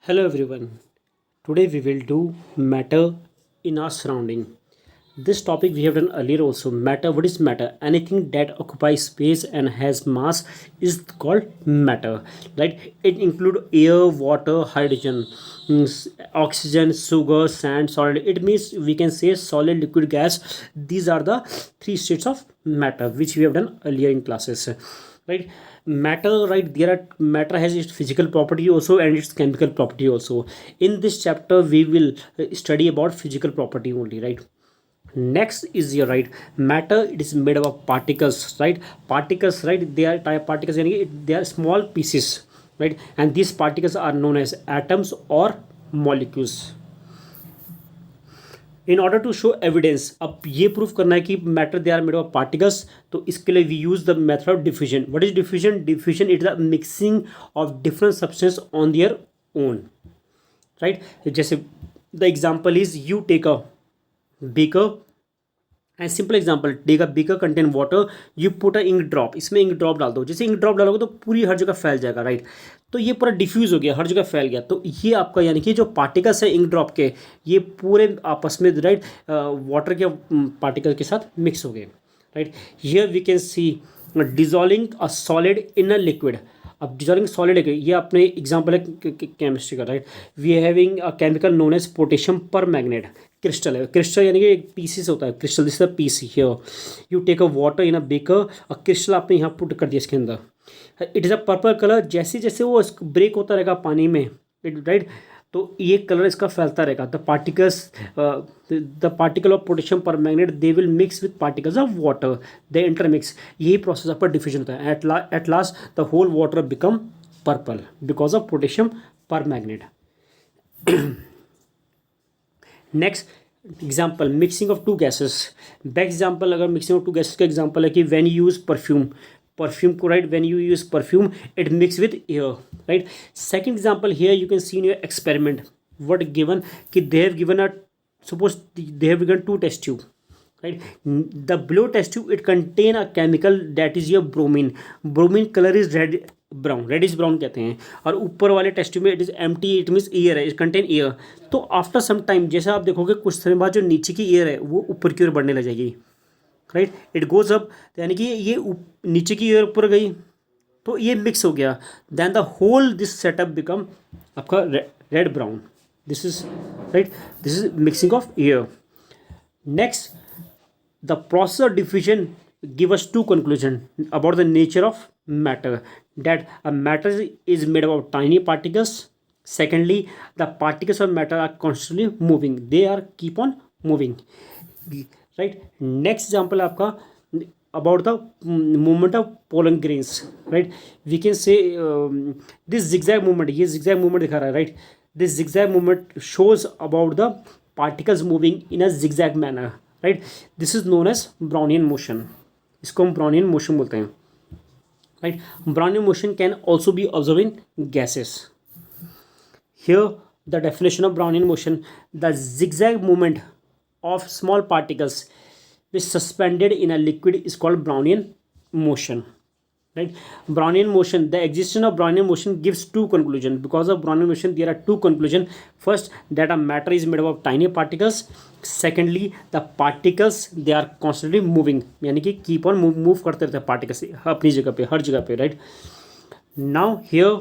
Hello everyone. Today we will do matter in our surrounding. This topic we have done earlier also. Matter, what is matter? Anything that occupies space and has mass is called matter. Right? It include air, water, hydrogen, oxygen, sugar, sand, solid. It means we can say solid, liquid, gas. These are the three states of matter which we have done earlier in classes. Right? Matter, right, there are matter has its physical property also and its chemical property also. In this chapter we will study about physical property only, right? Next is your right, matter, it is made up of particles, right? Particles, right, they are type particles, they are small pieces, right? And these particles are known as atoms or molecules. In order to show evidence, अब ये proof करना है कि matter they are made of particles, तो इसके लिए we use the method of diffusion. What is diffusion? Diffusion is the mixing of different substance on their own, right? जैसे the example is you take a beaker and simple example, take a beaker contain water, you put a ink drop, इसमें ink drop डाल दो. जैसे ink drop डालोगे तो पूरी हर जगह फैल जाएगा, राइट? तो ये पूरा डिफ्यूज हो गया, हर जगह फैल गया. तो ये आपका यानी कि जो पार्टिकल्स है इंक ड्रॉप के, ये पूरे आपस में, राइट, वाटर के पार्टिकल के साथ मिक्स हो गए, right? Here we can see dissolving a solid in a liquid. अब डिजॉल्विंग सॉलिड है, ये अपने एग्जाम्पल है केमिस्ट्री का, right? We having a chemical known as potassium permanganate. Crystal है, क्रिस्टल यानी कि एक पीसीस होता है crystal, this is the piece here. You take a water in a beaker, और क्रिस्टल आपने यहाँ पुट कर दिया इसके अंदर. It is a purple colour. जैसे जैसे वो ब्रेक होता रहेगा पानी में, राइट, तो ये कलर इसका फैलता रहेगा. The particles, the particle of potassium permanganate they will mix with particles of water, they intermix. यही प्रोसेस आपका डिफ्यूजन होता है. At last the whole water become purple because of potassium permanganate. Next example, mixing of two gases. Best example अगर mixing of two gases का example है कि when you use perfume, perfume को, right, when you use perfume it mix with air, right? Second example here you can see in your experiment what given, कि they have given a, suppose they have given two test tube, right? The below test tube it contain a chemical that is your bromine. Bromine color is red brown, reddish brown कहते हैं. और ऊपर वाले test tube में it is empty, it means air है, it contain air. तो after some time जैसे आप देखोगे कुछ समय बाद जो नीचे की एयर है वो ऊपर की ओर बढ़ने लग जाएगी, राइट? इट गोज अप, यानी कि ये नीचे की एयर ऊपर गई तो ये मिक्स हो गया. Then the whole this setup become आपका red brown. This is, right, this is mixing of air. Next, the process of diffusion give us two conclusion about the nature of matter, that a matter is made up of tiny particles. Secondly, the particles of matter are constantly moving, they are keep on moving, right? Next example आपका about the movement of pollen grains, right? We can say this zigzag movement, ये zigzag movement दिखा रहा है, right? This zigzag movement shows about the particles moving in a zigzag manner, right? This is known as Brownian motion. इसको हम Brownian motion बोलते हैं, right? Brownian motion can also be observe in gases. Here the definition of Brownian motion, the zigzag movement of small particles which suspended in a liquid is called Brownian motion, right? Brownian motion, the existence of Brownian motion gives two conclusions. Because of Brownian motion there are two conclusions. First, that a matter is made up of tiny particles. Secondly, the particles they are constantly moving, यानी कि keep on move करते रहते हैं particles अपनी जगह पे, हर जगह पे, right? Now here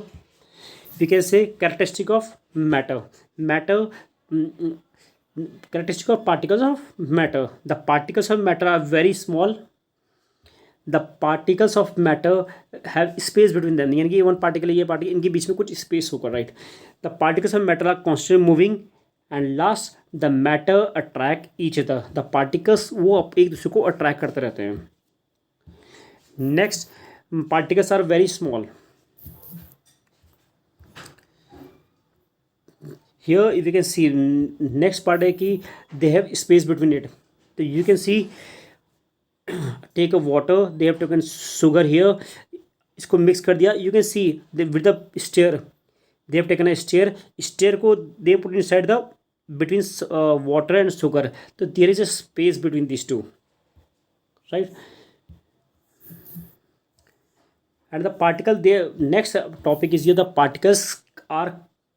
we can say characteristic of matter. Matter, characteristic of particles of matter. The particles of matter are very small. The particles of matter have space between them, यानी कि one particle ये particle इनके बीच में कुछ space होगा, right? The particles of matter are constant moving. And last, the matter attract each other. The particles वो एक दूसरे को अट्रैक्ट करते रहते हैं. Next, particles are very small. Here you can see next part है कि they have space between it. तो you can see take a water, they have taken sugar here, इसको मिक्स कर दिया. You can see with the stirrer, they have taken a stirrer, stirrer को they put inside the between water and sugar. तो there is a space between these two, right? And the particle, their next topic is here, the particles are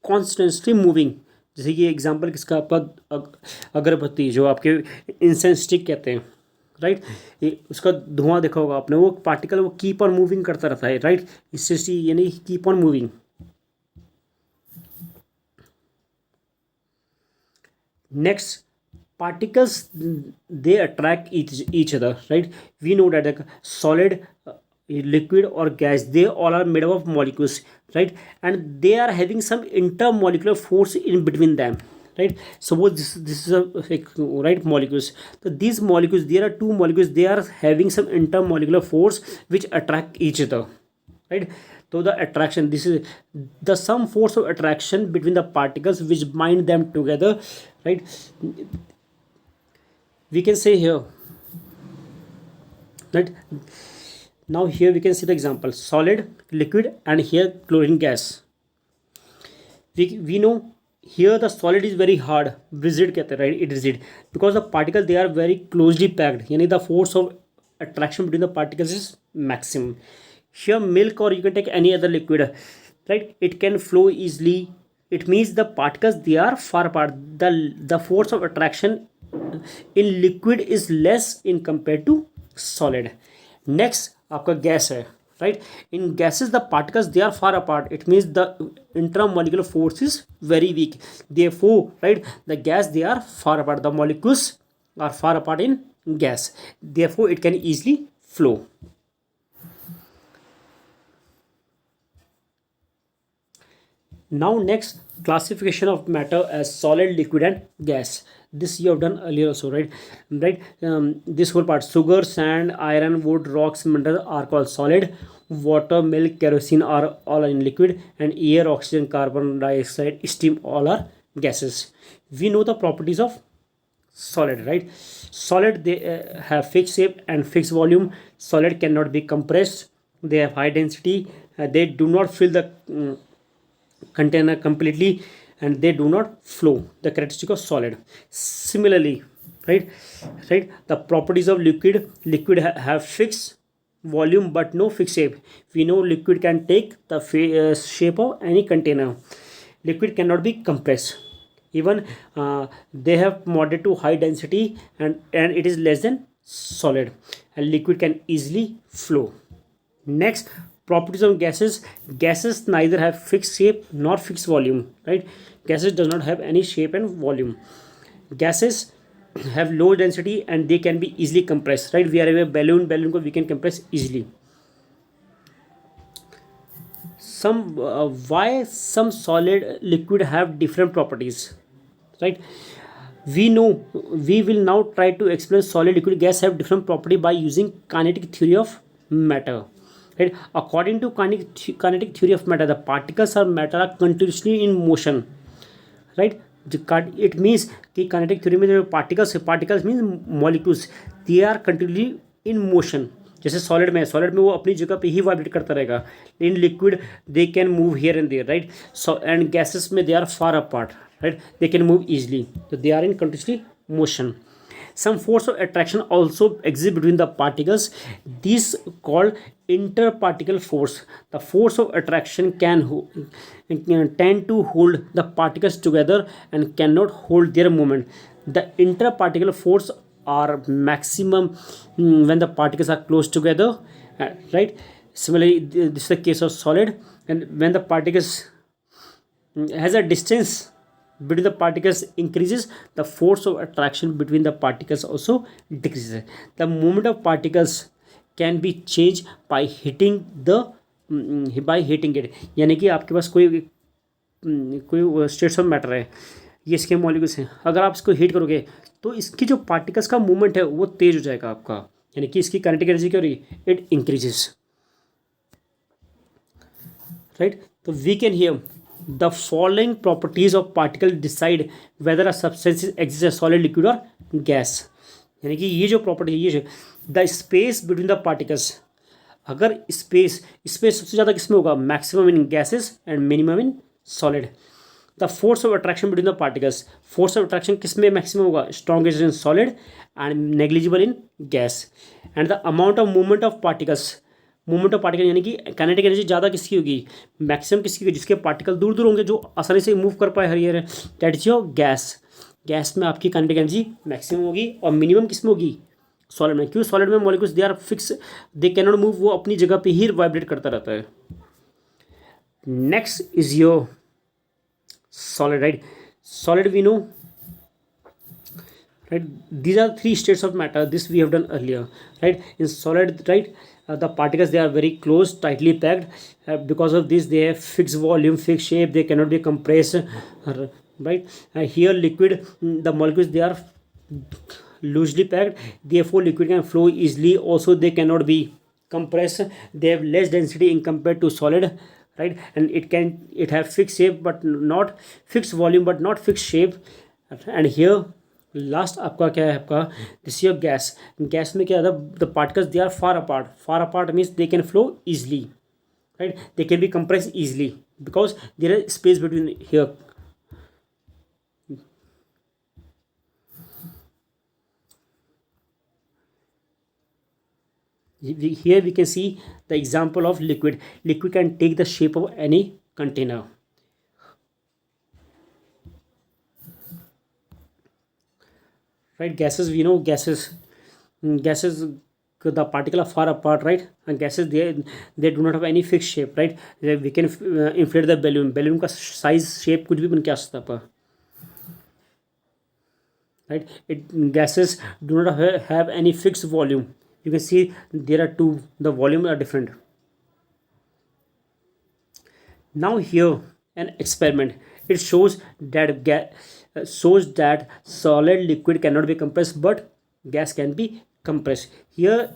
constantly moving. जैसे कि example किसका, आपका अगरबत्ती जो आपके incense stick कहते हैं, राइट, उसका धुआं देखा होगा आपने, वो पार्टिकल वो कीप ऑन मूविंग करता रहता है, राइट, इससे यानी keep on moving. Next, particles, they attract each other, right? We know that the solid, liquid or gas, they all are made up of molecules, right? And they are having some intermolecular force in between them, right? Suppose this is a like, right, molecules. So these molecules, there are two molecules, they are having some intermolecular force which attract each other, right? So the attraction, this is the some force of attraction between the particles which bind them together, right? We can say here, right, now here we can see the example solid, liquid, and here chlorine gas. We know here the solid is very hard, rigid कहते हैं, right, it is rigid because the particles they are very closely packed, यानी the force of attraction between the particles is maximum. Here milk, or you can take any other liquid, right, it can flow easily. It means the particles they are far apart, the force of attraction in liquid is less in compared to solid. Next आपका gas है, right? In gases the particles they are far apart. It means the intermolecular force is very weak. Therefore, right, the gas they are far apart. The molecules are far apart in gas. Therefore, it can easily flow. Now next, classification of matter as solid, liquid, and gas. This you have done earlier also, right? This whole part: sugar, sand, iron, wood, rocks, minerals are called solid. Water, milk, kerosene are all in liquid, and air, oxygen, carbon dioxide, steam all are gases. We know the properties of solid, right? Solid they have fixed shape and fixed volume. Solid cannot be compressed. They have high density. They do not fill the container completely, and they do not flow, the characteristic of solid. Similarly, right, the properties of liquid have fixed volume but no fixed shape. We know liquid can take the shape of any container. Liquid cannot be compressed. Even they have moderate to high density, and it is less than solid, and liquid can easily flow. Next, properties of gases neither have fixed shape nor fixed volume, right? Gases does not have any shape and volume. Gases have low density and they can be easily compressed, right? We are a balloon ko we can compress easily. Why some solid liquid have different properties, right? We will now try to explain solid, liquid, gas have different property by using kinetic theory of matter. Right? According to kinetic theory of matter, the particles or matter are continuously in motion, right? It means कि kinetic theory में जो particles means molecules, they are continuously in motion. जैसे solid में वो अपनी जगह पे ही वाइब्रेट करता रहेगा. In liquid they can move here and there, right? So and gases में they are far apart, right? They can move easily, so they are in continuously motion. Some force of attraction also exists between the particles. This called interparticle force. The force of attraction can tend to hold the particles together and cannot hold their movement. The interparticle force are maximum when the particles are close together, right? Similarly, this is the case of solid, and when the particles has a distance between the particles increases, the force of attraction between the particles also decreases. The movement of particles can be changed by hitting it. यानी कि आपके पास कोई states of matter है, ये इसके molecules हैं, अगर आप इसको हीट करोगे तो इसकी जो पार्टिकल्स का मूवमेंट है वो तेज हो जाएगा आपका, यानी कि इसकी काइनेटिक एनर्जी क्या हो रही है, इट इंक्रीजेस, राइट? तो we can here the following properties of particle decide whether a substance exists as solid, liquid or gas. यानी कि ये जो प्रॉपर्टी है, ये the space between the particles, अगर स्पेस सबसे ज़्यादा किसमें होगा, maximum in gases and minimum in solid. The force of attraction between the particles, force of attraction किसमें मैक्सिमम होगा, strongest in solid and negligible in gas. And the amount of movement of particles, movement of particle यानी कि kinetic energy ज़्यादा किसकी होगी, maximum किसकी होगी, जिसके पार्टिकल दूर दूर होंगे, जो आसानी से मूव कर पाए हर year, that is your gas. Gas में आपकी काइनेटिक एनर्जी मैक्सिमम होगी और मिनिमम किस में होगी, सॉलिड में। क्यों, सॉलिड में molecules they are fix, they can not move, वो अपनी जगह पे ही वाइब्रेट करता रहता है। Next is your solid, right. Solid we know, right, these are three states of matter, this we have done earlier, right. In solid, right, the particles, they are very close, tightly packed, because of this they have fixed volume, fixed shape, they cannot be compressed, right. Here liquid, the molecules, they are loosely packed, therefore liquid can flow easily, also they cannot be compressed, they have less density in compared to solid, right. And it have fixed shape but not fixed volume, but not fixed shape. And here last आपका क्या है, आपका this your gas. Gas में क्या है, the particles they are far apart means they can flow easily, right, they can be compress easily because there are space between here. Here we can see the example of liquid. Liquid can take the shape of any container. Right, gases, we know gases, the particle are far apart, right. And gases, they do not have any fixed shape, right. We can inflate the balloon का size shape कुछ भी बन के आ सकता है आपका, right. Gases do not have any fixed volume, you can see there are two, the volume are different. Now here an experiment, it shows that solid liquid cannot be compressed but gas can be compressed. Here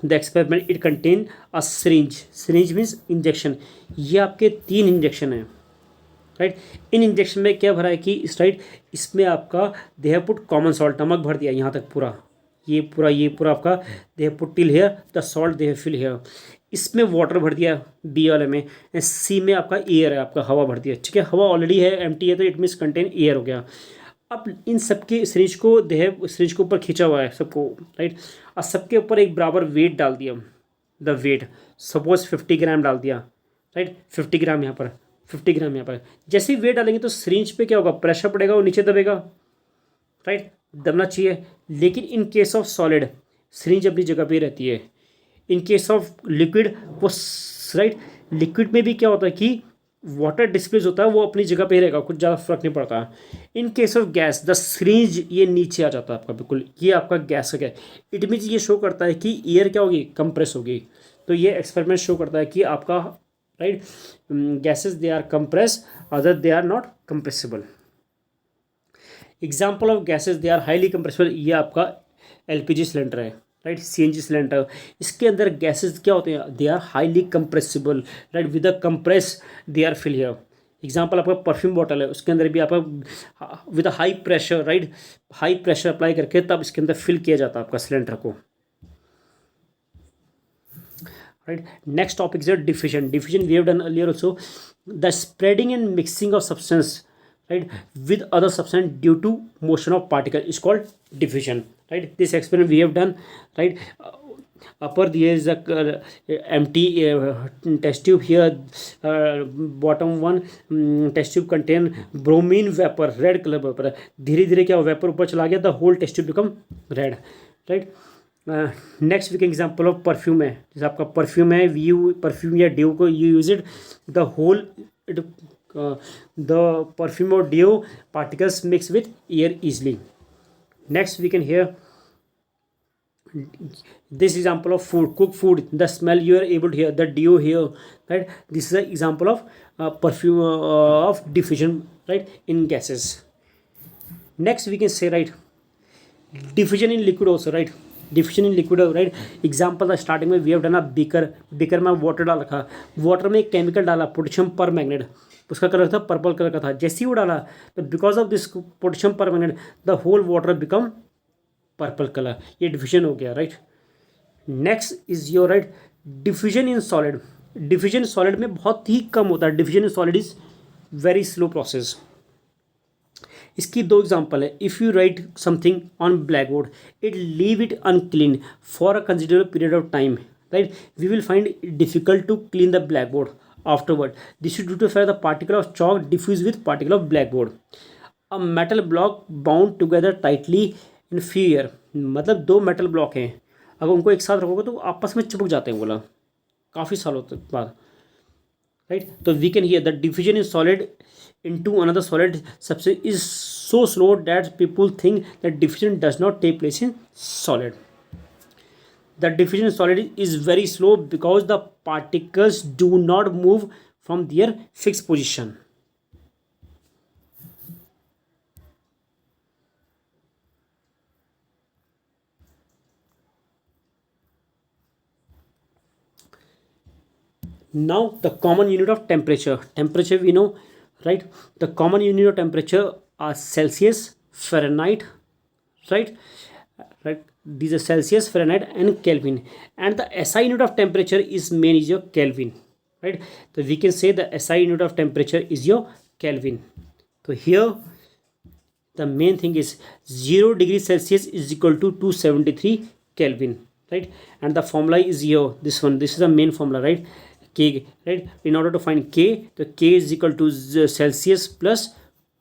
the experiment, it contain a syringe means injection. ये आपके 3 injection हैं, right. इन injection में क्या भरा है कि इस right, इसमें आपका they have put common salt, नमक भर दिया यहाँ तक पूरा, ये पूरा आपका they have put till here the salt they have fill here. इसमें वाटर भर दिया बी वाले में, सी में आपका एयर है, आपका हवा भर दिया, ठीक है। हवा ऑलरेडी है, एम्प्टी है, तो इट मीन्स कंटेन एयर हो गया। अब इन सबके सिरिंज को सिरिंज के ऊपर खींचा हुआ है सबको, राइट। और सबके ऊपर एक बराबर वेट डाल दिया, द वेट सपोज 50 ग्राम डाल दिया, राइट। 50 ग्राम यहाँ पर, 50 ग्राम यहाँ पर। जैसे ही वेट डालेंगे तो सिरिंज पे क्या होगा, प्रेशर पड़ेगा, वो नीचे दबेगा, राइट, दबना चाहिए। लेकिन in case of solid syringe अपनी जगह पे रहती है। इन केस ऑफ लिक्विड वो राइट, लिक्विड में भी क्या होता है कि वाटर डिस्प्लेस होता है, वो अपनी जगह पे ही रहेगा, कुछ ज़्यादा फर्क नहीं पड़ता। In case of gas the syringe ये नीचे आ जाता है आपका, बिल्कुल ये आपका गैस का, इट मीन्स ये शो करता है कि एयर क्या होगी, कंप्रेस होगी। तो ये एक्सपेरिमेंट शो करता है कि आपका right gases they are compress, other they are not compressible. Example of gases they are highly compressible, ये आपका एलपीजी सिलेंडर है, राइट, सीएनजी सिलेंडर। इसके अंदर गैसेस क्या होते हैं, they are highly compressible, right, with a compress they are fill here. Example आपका perfume bottle है, उसके अंदर भी आपका with high pressure, right, high pressure apply करके तब इसके अंदर फिल किया जाता है आपका सिलेंडर को, right. Next topic is diffusion. Diffusion we have done earlier also, the spreading and mixing of substance, right, with other substance due to motion of particle is called diffusion, right. This experiment we have done, right. Upper there is a empty test tube here, bottom one test tube contain bromine vapor, red color vapor। धीरे धीरे क्या vapour ऊपर चला गया, the whole test tube become red, right। Next week example of perfume है, जैसे आपका perfume है, वी परफ्यूम या ड्यू को you use it, the whole the perfume or deo particles mix with air easily. Next we can hear this example of food, cooked food, the smell you are able to hear, the deo here, right. This is an example of perfume of diffusion, right, in gases. Next we can say, right, diffusion in liquid also, right, diffusion in liquid, right. Example था starting में we have done a beaker में water डाल रखा, water में एक chemical डाला potassium पर magnet, उसका कलर था पर्पल कलर का था। जैसे ही वो डाला तो because of this potassium permanganate the whole water become purple colour, ये डिफ्यूजन हो गया, right. Next is your right diffusion in solid. Diffusion solid में बहुत ही कम होता है, diffusion in solid is very slow process. इसकी 2 एग्जाम्पल है, if you write something on blackboard, it leave it unclean for a considerable period of time, the right? We will find it difficult to clean the blackboard afterward. This is due to the fact the particle of chalk diffuse with particle of blackboard. A metal block bound together tightly in few air, मतलब दो metal block हैं, अगर उनको एक साथ रखोगे तो आपस में चिपक जाते हैं, बोला काफ़ी सालों तक बाद, राइट? तो we can here the diffusion in solid into another solid substance is so slow that people think that diffusion does not take place in solid. The diffusion in solid is very slow because the particles do not move from their fixed position. Now the common unit of temperature. Temperature we know, right? The common unit of temperature are Celsius, Fahrenheit, right? Right, these are Celsius, Fahrenheit and Kelvin, and the SI unit of temperature is main is your Kelvin, right? So we can say the SI unit of temperature is your Kelvin. So here the main thing is 0 degree Celsius is equal to 273 Kelvin, right? And the formula is here, this one, this is the main formula, right? K, right? In order to find K, the K is equal to Celsius plus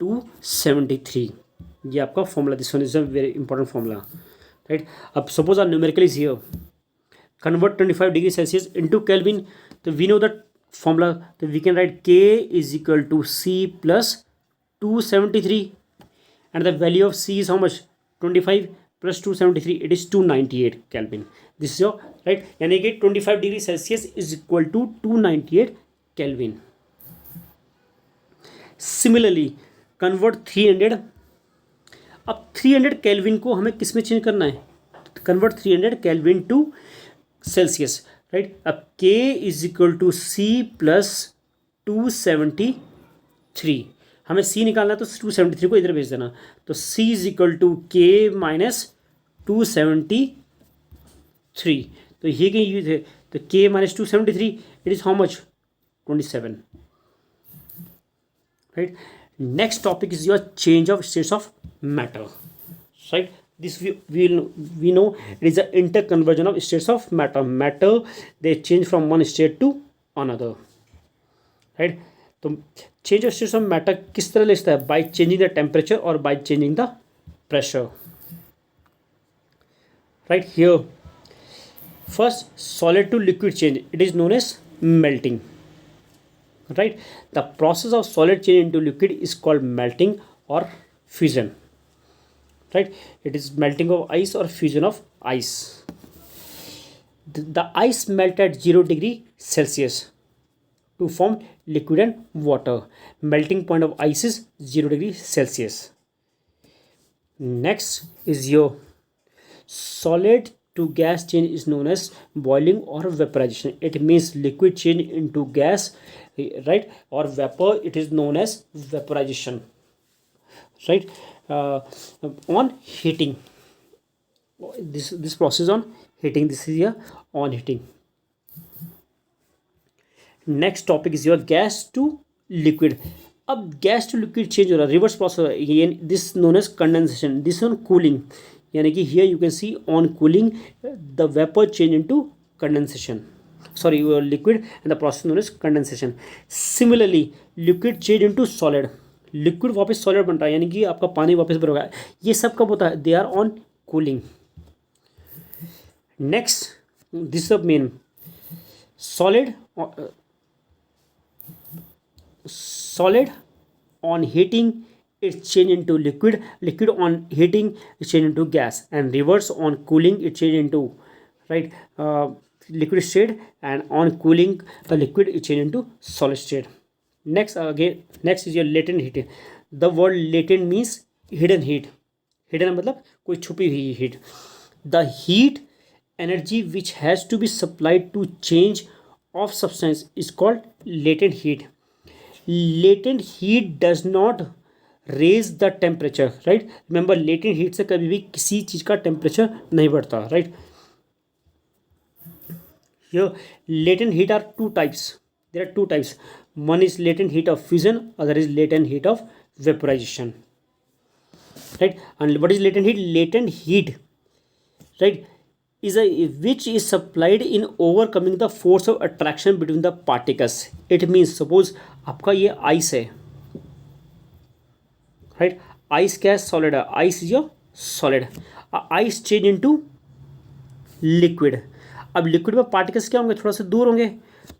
273. ये आपका formula, this one is a very important formula, right? अब suppose our numerical is here, convert 25 degree Celsius into Kelvin, तो we know that formula, तो we can write K is equal to C plus 273 and the value of C is how much, 25 plus 273, it is 298 Kelvin. This is your right, यानी कि 25 degree Celsius is equal to 298 kelvin. Similarly convert 300, अब 300 kelvin को हमें किस में change करना है, convert 300 Kelvin to Celsius, right? अब K is equal to C plus 273, हमें C निकालना है तो 273 को इधर भेज देना, तो C is equal to K minus 273, तो ये कहीं यूज है, तो K minus 273 it is how much, 27, right? Next topic is your change of states of matter, right? This we know it is the interconversion of states of matter. Matter they change from one state to another, right? तो change of states of matter किस तरह लिखता है, by changing the temperature or by changing the pressure, right? Here first solid to liquid change, it is known as melting, right? The process of solid change into liquid is called melting or fusion, right? It is melting of ice or fusion of ice. The ice melt at 0 degree Celsius to form liquid and water. Melting point of ice is 0 degree Celsius. Next is your solid to gas change is known as boiling or vaporization. It means liquid change into gas, right? Or vapor, it is known as vaporization, right? On heating, this process on heating, this is your on heating. Next topic is your gas to liquid. अब गैस to liquid change हो रहा है, reverse process, this known as condensation, this on cooling, यानी कि here you can see on cooling the vapour change into condensation, sorry liquid, and the process known as condensation. Similarly liquid change into solid, liquid वापस solid बनता है, यानी कि आपका पानी वापस भर होगा, ये सब कब होता है, they are on cooling. Next this is the main solid on heating it change into liquid, liquid on heating it change into gas, and reverse on cooling it change into, right, liquid state, and on cooling the liquid it change into solid state. Next is your latent heat. The word latent means hidden heat. Hidden मतलब कोई छुपी हुई heat. The heat energy which has to be supplied to change of substance is called latent heat. Latent heat does not raise the temperature, right? Remember latent heat से कभी भी किसी चीज का टेम्परेचर नहीं बढ़ता, right? Here latent heat are two types. There are two types. One is latent heat of fusion, other is latent heat of vaporization, right? And what is latent heat? Latent heat, right, is a which is supplied in overcoming the force of attraction between the particles. It means suppose आपका ये ice है, right? Ice क्या है? Solid है. Ice is your solid. Ice change into liquid. अब liquid में particles क्या होंगे? थोड़ा सा दूर होंगे.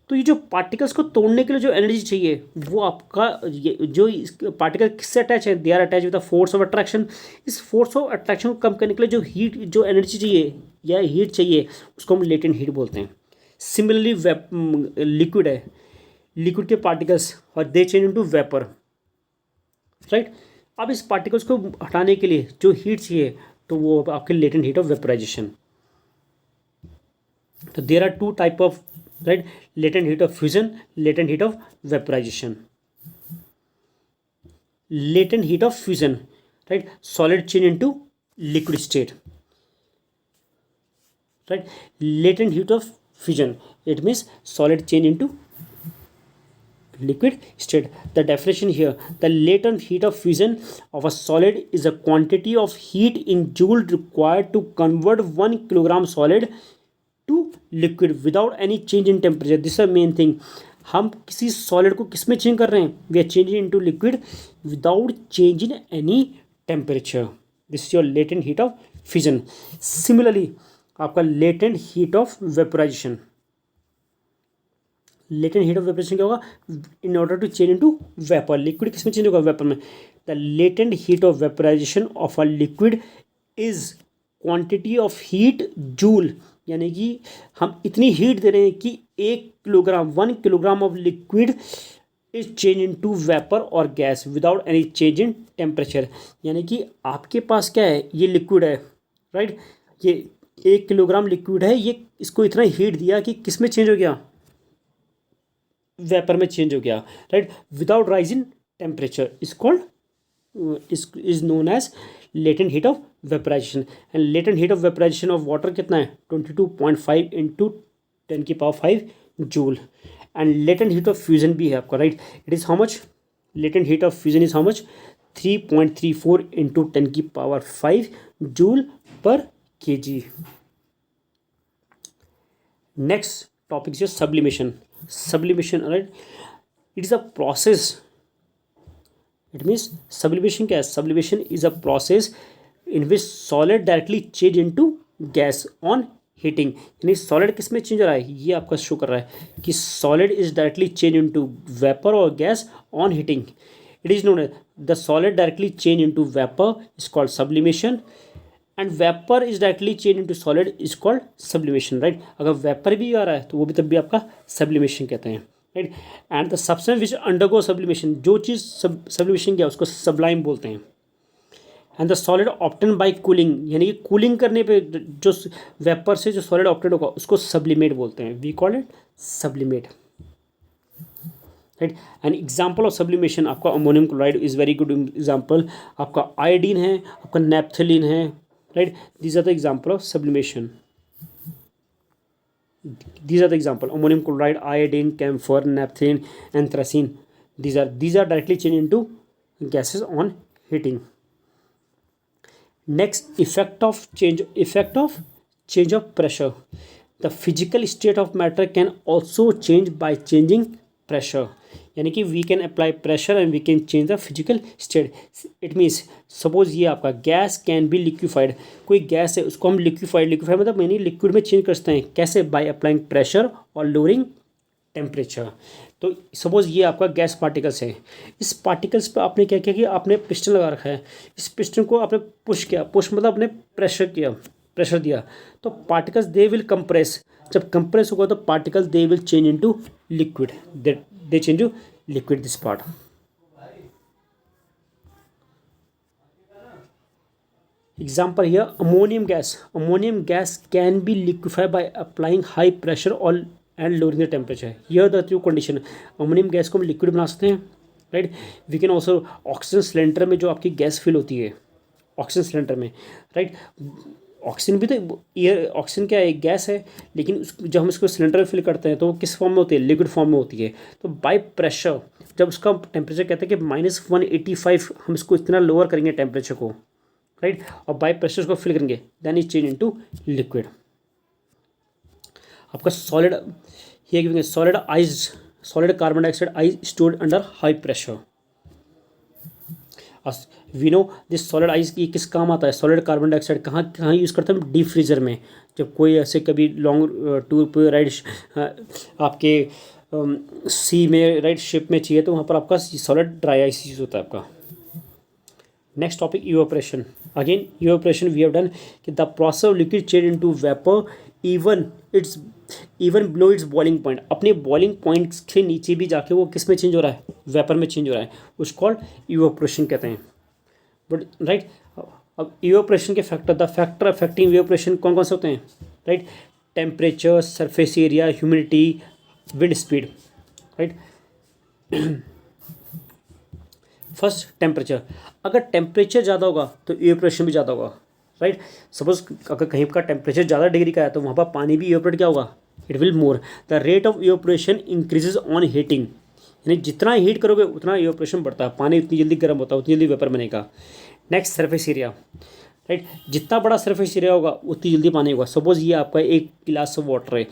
तो ये जो पार्टिकल्स को तोड़ने के लिए जो एनर्जी चाहिए वो आपका ये जो पार्टिकल किससे अटैच है? They are attach with the force of attraction. इस फोर्स ऑफ अट्रैक्शन को कम करने के लिए जो हीट जो एनर्जी चाहिए या हीट चाहिए उसको हम लेटेंट हीट बोलते हैं. सिमिलरली लिक्विड है, लिक्विड के पार्टिकल्स और दे चेंज इनटू वेपर, राइट. अब इस पार्टिकल्स को हटाने के लिए जो हीट चाहिए तो वो आपके लेटेंट हीट ऑफ वेपराइजेशन. तो there are two type of, right, latent heat of fusion, latent heat of vaporization. Latent heat of fusion, right, solid change into liquid state, right. Latent heat of fusion, it means solid change into liquid state. The definition here, the latent heat of fusion of a solid is a quantity of heat in joule required to convert 1 kilogram solid to liquid without any change in temperature. This a main thing. हम किसी solid को किस में change कर रहे हैं? We are changing into liquid without change in any temperature. This is your latent heat of fusion. Similarly आपका latent heat of vaporisation. Latent heat of vaporisation क्या होगा? In order to change into vapour. Liquid किस में change होगा? Vapour में. The latent heat of vaporisation of a liquid is quantity of heat joule. यानी कि हम इतनी हीट दे रहे हैं कि 1 kilogram of liquid is change into vapour और gas without any change in temperature. यानी कि आपके पास क्या है? ये लिक्विड है, राइट. ये 1 किलोग्राम लिक्विड है, ये इसको इतना हीट दिया कि किस में चेंज हो गया? वेपर में चेंज हो गया, right, without rise in temperature. Is called is known as latent heat of vaporization. And latent heat of vaporization of water कितना है? 22.5 into 10 की power 5 joule. And latent heat of fusion भी है आपका, right? It is how much? Latent heat of fusion is how much? 3.34 into 10 की power 5 joule पर kg. Next topic is sublimation. Sublimation, right? It is a process. It means sublimation क्या है? Sublimation is a process in which solid directly change into gas on heating. यानी solid किस में change हो रहा है? ये आपका शो कर रहा है कि solid is directly change into vapor or gas on heating. It is known as the solid directly change into vapor is called sublimation and vapor is directly change into solid is called sublimation, right? अगर vapor भी आ रहा है तो वो भी तब भी आपका sublimation कहते हैं, राइट. And the substance which undergo sublimation, जो चीज़ सब्लिमेशन किया उसको सब्लाइम बोलते हैं. And the solid obtain by cooling, यानी कि कूलिंग करने पे जो वेपर से जो सॉलिड ऑप्टेन होगा उसको सब्लिमेट बोलते हैं. We call it sublimate, right. And example of sublimation आपका ammonium chloride is very good example. आपका आयोडीन है, आपका नेप्थलीन है, right. These are the example of sublimation. These are the example: ammonium chloride, iodine, camphor, naphthalene, anthracene. These are directly changed into gases on heating. Next, effect of change of pressure. The physical state of matter can also change by changing pressure. यानी कि we can apply pressure and we can change the physical state. It means suppose ये आपका gas can be liquefied. कोई gas है उसको हम liquefied मतलब यानी लिक्विड में चेंज कर सकते हैं. कैसे? बाय अप्लाइंग प्रेशर और लोअरिंग टेम्परेचर. तो सपोज ये आपका गैस पार्टिकल्स है. इस पार्टिकल्स पर आपने क्या किया कि आपने पिस्टन लगा रखा है. इस पिस्टन को आपने पुश किया. पुश मतलब आपने प्रेशर दिया तो पार्टिकल्स दे विल कंप्रेस. जब कंप्रेस होगा तो particle they will change into liquid. They change to liquid, this part. Example here, ammonium gas. Ammonium gas can be liquefied by applying high pressure and lowering the temperature. Here the two condition. Ammonium gas को हम liquid बना सकते हैं, right? We can also oxygen cylinder में जो आपकी gas fill होती है, ऑक्सीजन सिलेंडर में, राइट. ऑक्सीजन भी तो एयर, ऑक्सीजन क्या है? एक गैस है, लेकिन जब हम इसको सिलेंडर में फिल करते हैं तो वो किस फॉर्म में होती है? लिक्विड फॉर्म में होती है. तो बाय प्रेशर जब उसका टेम्परेचर कहते हैं कि -185, हम इसको इतना लोअर करेंगे टेम्परेचर को, राइट, और बाय प्रेशर उसको फिल करेंगे, then is change into liquid. आपका सॉलिड, ये solid carbon dioxide ice stored under high pressure. We know this solid ice की किस काम आता है, सॉलिड कार्बन डाइऑक्साइड कहाँ कहाँ यूज़ करते हैं हम, डीप फ्रीजर में। जब कोई ऐसे कभी लॉन्ग टूर पे राइड आपके सी में राइट शिप में चाहिए तो वहाँ पर आपका सॉलिड ड्राई आइस यूज होता है आपका। Next topic evaporation. Again evaporation we have done कि the process of liquid change into vapour even below its boiling point, अपने बॉइलिंग पॉइंट से नीचे भी जाके वो किस में चेंज हो रहा है, वेपर में चेंज हो रहा है, उसको कॉल्ड इवेपोरेशन कहते हैं। बट राइट, अब इवेपोरेशन के factor, the factor affecting evaporation कौन कौन से होते हैं, right, temperature, surface area, humidity, wind speed, right. First temperature, अगर टेम्परेचर ज़्यादा होगा तो इवेपोरेशन भी ज़्यादा होगा, राइट। सपोज अगर कहीं का टेम्परेचर ज़्यादा डिग्री का है तो वहाँ पर पानी भी इवेपोरेट क्या होगा, it will more. The rate of evaporation increases on heating, यानी जितना हीट करोगे उतना इवेपोरेशन बढ़ता है, पानी उतनी जल्दी गर्म होता है, उतनी जल्दी वेपर बनेगा। नेक्स्ट सरफेस एरिया, राइट, जितना बड़ा सरफेस एरिया होगा उतनी जल्दी पानी होगा। सपोज ये आपका एक गिलास ऑफ वाटर है,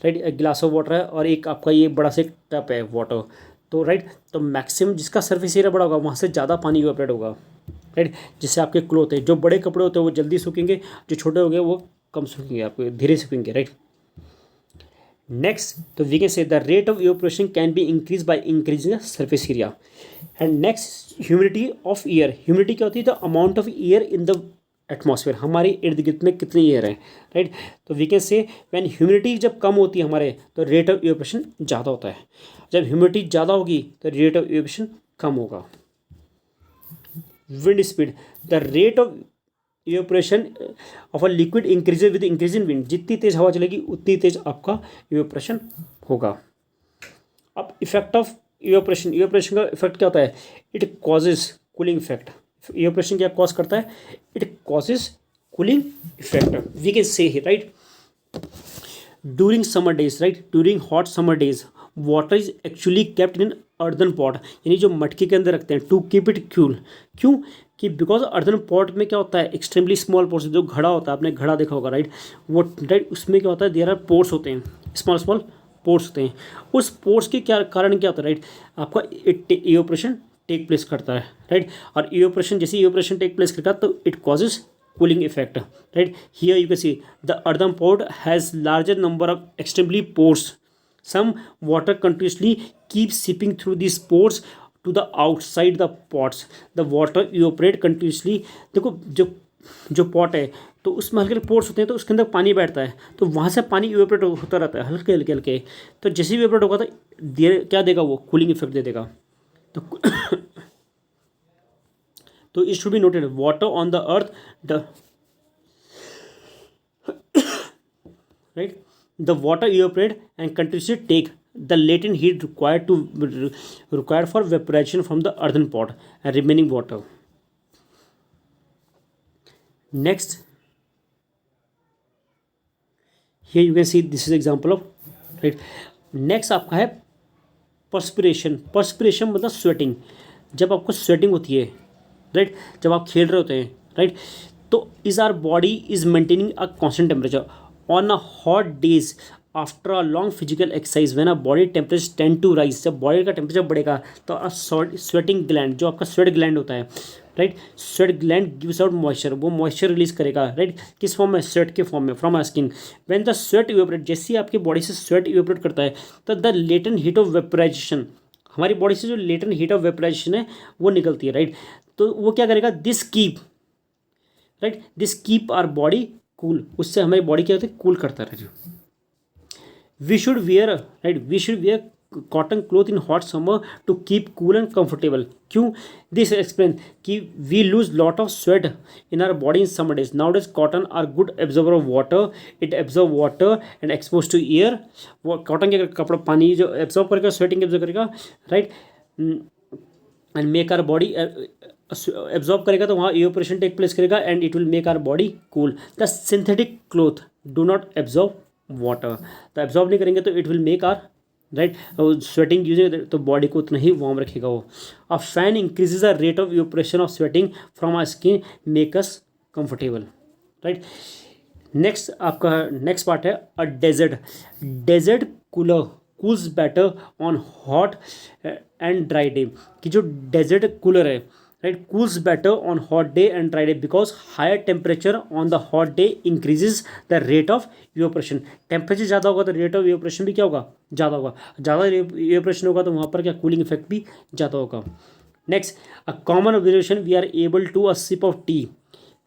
राइट, एक गिलास ऑफ वाटर है और एक आपका ये बड़ा से टप है वाटर, तो राइट, तो मैक्सिमम जिसका सरफेस एरिया बड़ा होगा वहाँ से ज़्यादा पानी इवेपोरेट होगा, राइट। जिससे आपके क्लोथ है, जो बड़े कपड़े होते हैं वो जल्दी सूखेंगे, जो छोटे हो गए वो कम सूखेंगे, आपको धीरे सूखेंगे, राइट। नेक्स्ट, तो we can say the rate of evaporation can be increase by increasing the surface area. And next, humidity of air. Humidity क्या होती है, the amount of air in the atmosphere, हमारे इर्द गिर्द में कितनी एयर है, राइट। तो we can say when humidity जब कम होती है हमारे तो रेट ऑफ इवेपोरेशन ज़्यादा होता है, जब ह्यूमिडिटी ज़्यादा होगी तो रेट ऑफ इवेपोरेशन कम होगा। Wind speed, the rate of evaporation of a liquid increases with increase in wind, जितनी तेज हवा चलेगी उतनी तेज आपका इवेपोरेशन होगा। अब इफेक्ट ऑफ इवेपोरेशन, इवेपोरेशन का इफेक्ट क्या होता है, it causes cooling effect. Evaporation क्या कॉज करता है, it causes cooling effect, we can say right. During summer days, right, during hot summer days water is actually kept in earthen pot, यानी जो मटके के अंदर रखते हैं टू कीप इट कूल। क्यों कि बिकॉज अर्दन पॉट में क्या होता है, एक्सट्रीमली स्मॉल पोर्स, जो घड़ा होता है, आपने घड़ा देखा होगा, राइट, वो राइट, उसमें क्या होता है, देयर आर पोर्स होते हैं, स्मॉल स्मॉल पोर्स होते हैं। उस पोर्स के क्या कारण क्या होता है, राइट, आपका इवेपोरेशन टेक प्लेस करता है, राइट। और इवेपोरेशन, जैसे इवेपोरेशन टेक प्लेस करता है तो it causes cooling effect, right. Here you can see the earthen pot has larger number of extremely pores. Some water continuously keeps seeping through these pores to the outside the pots. The water evaporate continuously. देखो जो pot है तो उसमें हल्के हल्के pores होते हैं, तो उसके अंदर पानी बैठता है, तो वहाँ से पानी इवेपोरेट होता रहता है हल्के हल्के हल्के। तो जैसे ही इवेपोरेट होगा तो क्या देगा, वो कूलिंग इफेक्ट दे देगा। तो it should be noted, water on the earth the right, the water evaporate and continuously take the latent heat required for vaporization from the earthen pot and remaining water. Next, here you can see this is example of, right. Next आपका है perspiration. perspiration मतलब sweating, जब आपको sweating होती है, right, जब आप खेल रहे होते हैं, राइट, तो is our body is maintaining a constant temperature on a hot days after a long physical exercise when a body temperature tend to rise. जब बॉडी का टेम्परेचर बढ़ेगा तो अ स्वेटिंग ग्लैंड, जो आपका स्वेट ग्लैंड होता है, right, sweat gland gives out moisture, वो moisture release करेगा, राइट, किस फॉर्म में, स्वेट के फॉर्म में, from skin. When the sweat evaporate, जैसे ही आपकी बॉडी से स्वेट इवेपोरेट करता है तो the latent heat of vaporization, हमारी बॉडी से जो लेटेंट हीट ऑफ वेपराइजेशन है वो निकलती है, राइट। तो वो क्या करेगा, this keep, right, this keep our body cool, उससे हमारी बॉडी क्या होती है, कूल करता रहेगा। We should wear, right, we should wear cotton cloth in hot summer to keep cool and comfortable. क्यों, दिस एक्सप्लेन कि we lose lot of sweat in our body in summer days. Now days cotton are good absorber of water, it absorb water and expose to air. वो cotton के कपड़ा पानी जो absorb करेगा, sweating absorb करेगा, right, and make our body absorb करेगा तो वहाँ इवेपोरेशन टेक प्लेस करेगा and it will make our body cool. The synthetic cloth do not absorb water, तो एब्जॉर्ब नहीं करेंगे तो it will make our, right, sweating using तो body को उतना ही वार्म रखेगा वो। A fan increases the rate of evaporation of sweating from our skin, make us comfortable, right. Next आपका नेक्स्ट पार्ट है a desert. Desert cooler cools better on hot and dry day. कि जो desert cooler है right cools better on hot day and dry day because higher temperature on the hot day increases the rate of evaporation. Temperature ज़्यादा होगा तो rate of evaporation भी क्या होगा, ज़्यादा होगा। ज़्यादा इवेपोरेशन होगा तो वहाँ पर क्या कूलिंग इफेक्ट भी ज़्यादा होगा। Next a common observation we are able to a sip of tea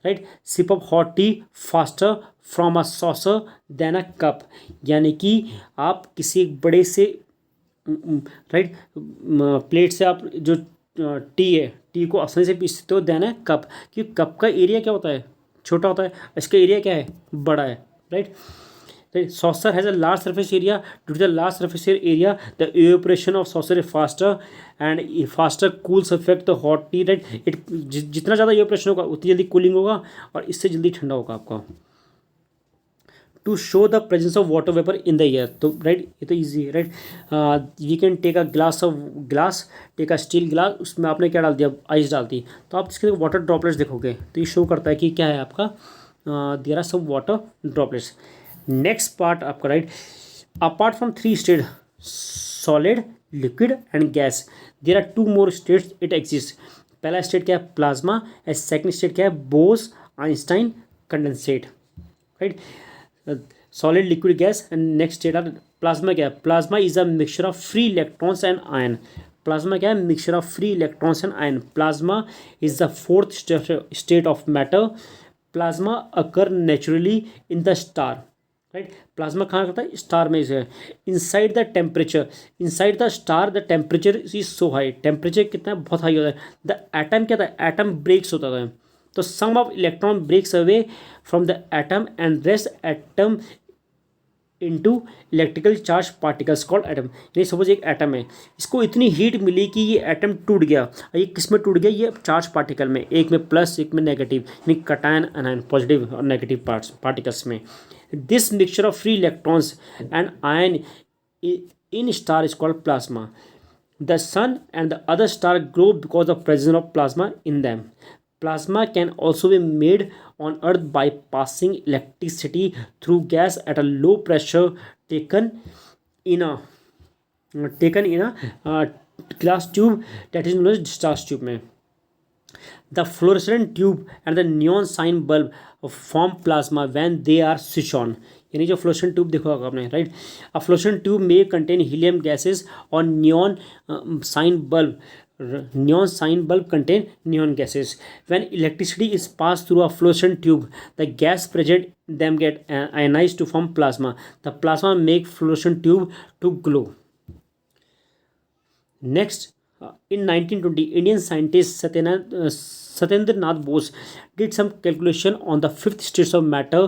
right sip of hot tea faster from a saucer than a cup. यानी कि आप किसी एक बड़े से राइट प्लेट से आप जो टी है टी को आसानी से पी सकते हो देन अ कप। क्योंकि कप का एरिया क्या होता है, छोटा होता है, इसका एरिया क्या है, बड़ा है right. Saucer has a large surface area. Due to the large surface area, the evaporation of saucer is faster and faster cools affect the hot tea. Right? जितना ज़्यादा evaporation होगा उतनी जल्दी कूलिंग होगा और इससे जल्दी ठंडा होगा आपका। To show the presence of water vapour in the air. तो राइट ये तो ईजी है right. We can take a glass take a steel glass, उसमें आपने क्या डाल दिया, आइस डाल दी, तो आप इसके वाटर ड्रॉपलेट्स देखोगे तो ये शो करता है कि क्या है आपका, there are some water droplets. Next part आपका right apart from three state solid liquid and gas there are two more states it exist. पहला स्टेट क्या है, प्लाज्मा, एंड सेकंड स्टेट क्या है, Bose Einstein condensate right. Solid liquid gas and next state are plasma. क्या है, plasma is a mixture of free electrons and ion. Plasma क्या है, mixture of free electrons and ion. Plasma is the fourth state of matter. Plasma occur naturally in the star right. Plasma कहाँ करता है, star में है। Inside the temperature, inside the star the temperature is so high. Temperature कितना है, बहुत high होता है। द एटम क्या था, एटम ब्रेक्स होता था, तो some of electron breaks away from the atom and rest atom into electrical charge particles called atom. यानी सपोज एक एटम है, इसको इतनी हीट मिली कि ये एटम टूट गया। ये किस में टूट गया, ये चार्ज पार्टिकल में, एक में प्लस एक में नेगेटिव, यानी कटायन अनायन, पॉजिटिव और नेगेटिव पार्टिकल्स में। This mixture of free electrons and ion in star is called plasma. The sun and the other star glow because of presence of plasma in them. Plasma can also be made on Earth by passing electricity through gas at a low pressure taken in a glass tube that is known as discharge tube में। The fluorescent tube and the neon sign bulb form plasma when they are switched on। यानी जो fluorescent tube देखा होगा आपने right. अ fluorescent tube में contain helium gases और neon sign bulb contain neon gases. When electricity is passed through a fluorescent tube, the gas present in them get ionized to form plasma. The plasma make fluorescent tube to glow. Next, in 1920, Indian scientist Satyendra Nath Bose did some calculation on the fifth states of matter.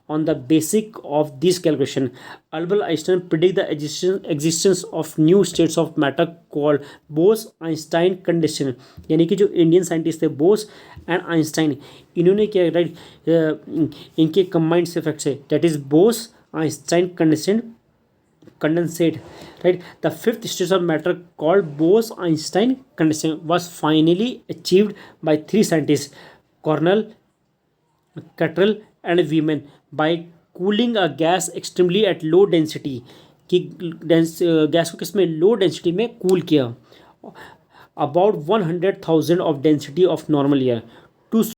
On the basis of this calculation, Albert Einstein predict the existence of new states of matter called Bose-Einstein condition। यानी कि जो Indian scientist थे Bose and Einstein, इन्होंने क्या right इनके combined effect से, that is Bose Einstein condensate right. The fifth state of matter called Bose-Einstein condensation was finally achieved by three scientists, Cornell, Cottrell and Wieman, by cooling a gas extremely at low density। कि gas को किसमें, low density में cool किया, about 100,000 of density of normal air to